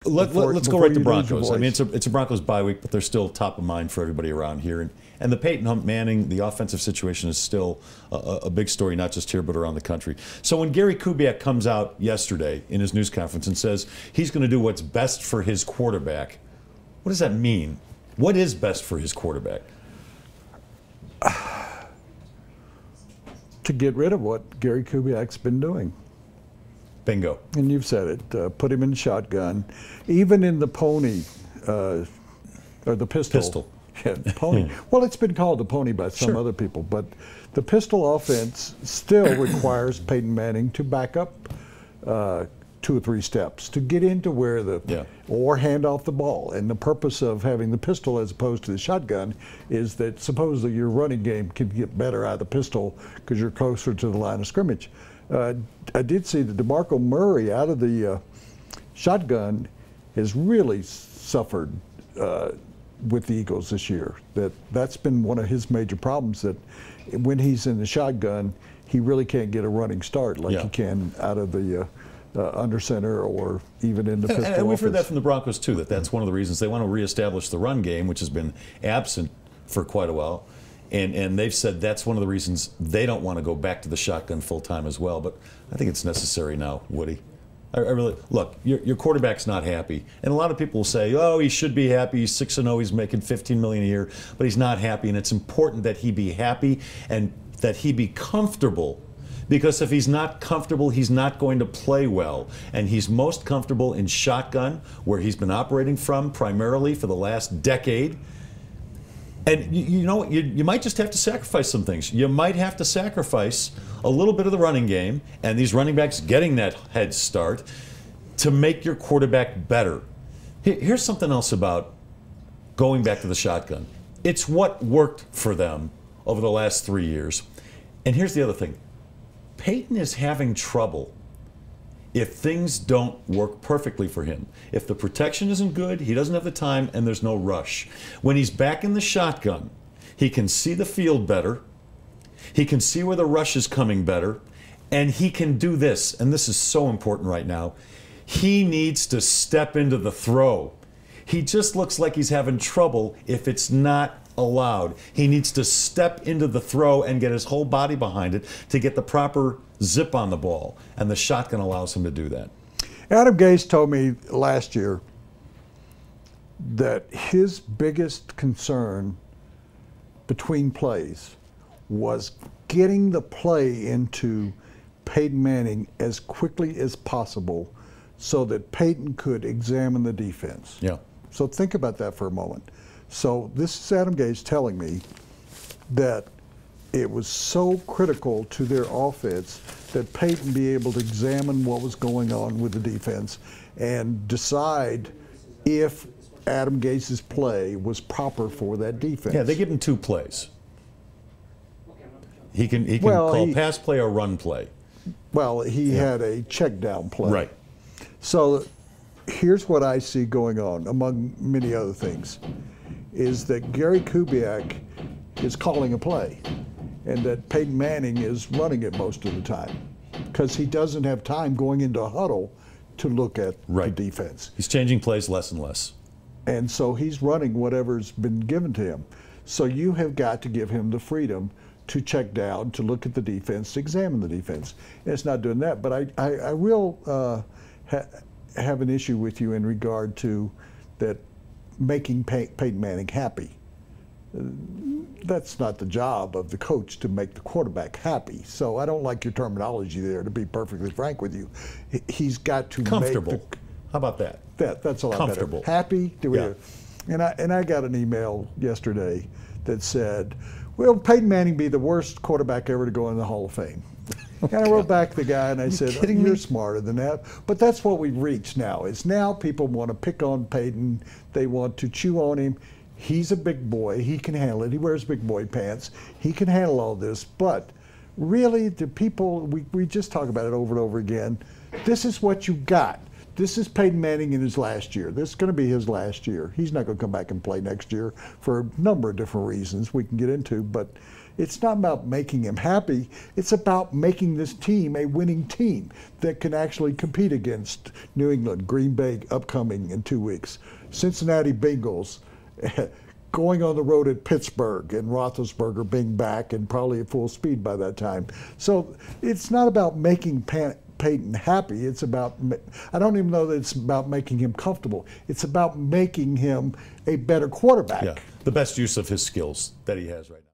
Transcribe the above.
Let's go right to Broncos. I mean, it's a Broncos bye week, but they're still top of mind for everybody around here. And the Peyton Manning, the offensive situation is still a big story, not just here, but around the country. So when Gary Kubiak comes out yesterday in his news conference and says he's going to do what's best for his quarterback, what does that mean? What is best for his quarterback? To get rid of what Gary Kubiak's been doing. Bingo. And you've said it. Put him in shotgun. Even in the pony, or the pistol. Pistol. Yeah, pony. Well, it's been called the pony by some other people, but the pistol offense still requires Peyton Manning to back up 2 or 3 steps to get into where or hand off the ball. And the purpose of having the pistol as opposed to the shotgun is that supposedly your running game can get better out of the pistol because you're closer to the line of scrimmage. I did see that DeMarco Murray out of the shotgun has really suffered with the Eagles this year. That's been one of his major problems, that when he's in the shotgun, he really can't get a running start like he can out of the under center or even in the pistol and we've offense. heard that from the Broncos too, that's one of the reasons they want to reestablish the run game, which has been absent for quite a while. And they've said that's one of the reasons they don't want to go back to the shotgun full time as well. But I think it's necessary now, Woody. I really look. Your quarterback's not happy, and a lot of people will say, "Oh, he should be happy. He's 6-0. He's making $15 million a year, but he's not happy." And it's important that he be happy and that he be comfortable, because if he's not comfortable, he's not going to play well. And he's most comfortable in shotgun, where he's been operating from primarily for the last decade. And you know, you might just have to sacrifice some things. You might have to sacrifice a little bit of the running game and these running backs getting that head start to make your quarterback better. Here's something else about going back to the shotgun. It's what worked for them over the last 3 years. And here's the other thing. Peyton is having trouble if things don't work perfectly for him. If the protection isn't good, he doesn't have the time, and there's no rush. When he's back in the shotgun, he can see the field better, he can see where the rush is coming better, and he can do this, and this is so important right now. He needs to step into the throw. He just looks like he's having trouble if it's not allowed. He needs to step into the throw and get his whole body behind it to get the proper zip on the ball, and the shotgun allows him to do that. Adam Gase told me last year that his biggest concern between plays was getting the play into Peyton Manning as quickly as possible so that Peyton could examine the defense. Yeah. So think about that for a moment. So this is Adam Gase telling me that it was so critical to their offense that Peyton be able to examine what was going on with the defense and decide if Adam Gase's play was proper for that defense. Yeah, they give him 2 plays. He can call pass play or run play. Well, he had a check down play. Right. So here's what I see going on, among many other things, is that Gary Kubiak is calling a play, and that Peyton Manning is running it most of the time because he doesn't have time going into a huddle to look at the defense. He's changing plays less and less. And so he's running whatever's been given to him. So you have got to give him the freedom to check down, to look at the defense, to examine the defense. And it's not doing that. But I will have an issue with you in regard to that making Peyton Manning happy. That's not the job of the coach to make the quarterback happy. So I don't like your terminology there, to be perfectly frank with you. He's got to comfortable. Make How about that? That's a lot comfortable. better. Happy? Yeah. And I got an email yesterday that said, will Peyton Manning be the worst quarterback ever to go in the Hall of Fame? And I wrote back the guy and I said, you're smarter than that. But that's what we've reached now. Is now people want to pick on Peyton. They want to chew on him. He's a big boy. He can handle it. He wears big boy pants. He can handle all this. But really, the people, we just talk about it over and over again. This is what you got. This is Peyton Manning in his last year. This is going to be his last year. He's not going to come back and play next year for a number of different reasons we can get into. But It's not about making him happy. It's about making this team a winning team that can actually compete against New England, Green Bay upcoming in 2 weeks, Cincinnati Bengals, going on the road at Pittsburgh, and Roethlisberger being back and probably at full speed by that time. So it's not about making Peyton happy. It's about, I don't even know that it's about making him comfortable. It's about making him a better quarterback. Yeah, the best use of his skills that he has right now.